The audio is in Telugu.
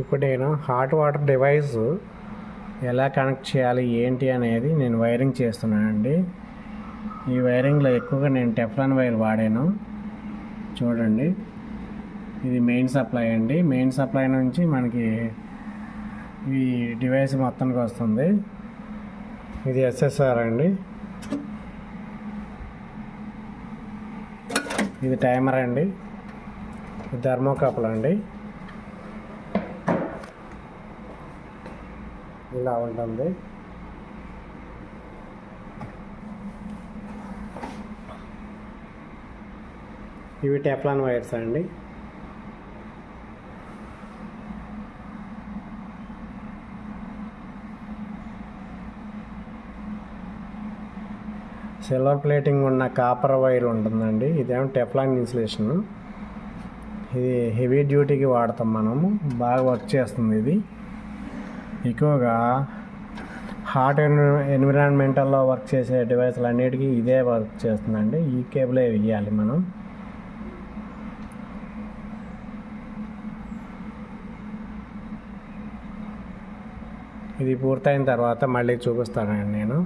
ఇప్పుడు నేను హాట్ వాటర్ డివైస్ ఎలా కనెక్ట్ చేయాలి ఏంటి అనేది నేను వైరింగ్ చేస్తున్నానండి. ఈ వైరింగ్లో ఎక్కువగా నేను టెఫ్లాన్ వైర్ వాడాను. చూడండి, ఇది మెయిన్ సప్లై అండి. మెయిన్ సప్లై నుంచి మనకి ఈ డివైస్ మొత్తానికి వస్తుంది. ఇది ఎస్ఎస్ఆర్ అండి. ఇది టైమర్ అండి. ఇది థర్మోకపుల్ అండి. ఇలా ఉంటుంది. ఇవి టెఫ్లాన్ వైర్స్ అండి. సిల్వర్ ప్లేటింగ్ ఉన్న కాపర్ వైర్ ఉంటుందండి. ఇదేమో టెఫ్లాన్ ఇన్సులేషన్. ఇది హెవీ డ్యూటీకి వాడతాం మనము. బాగా వర్క్ చేస్తుంది. ఇది ఎక్కువగా హాట్ ఎన్విరాన్మెంటల్లో వర్క్ చేసే డివైస్లు అన్నిటికీ ఇదే వర్క్ చేస్తుందండి. ఈ కేబులే వేయాలి మనం. ఇది పూర్తయిన తర్వాత మళ్ళీ చూపిస్తానండి నేను.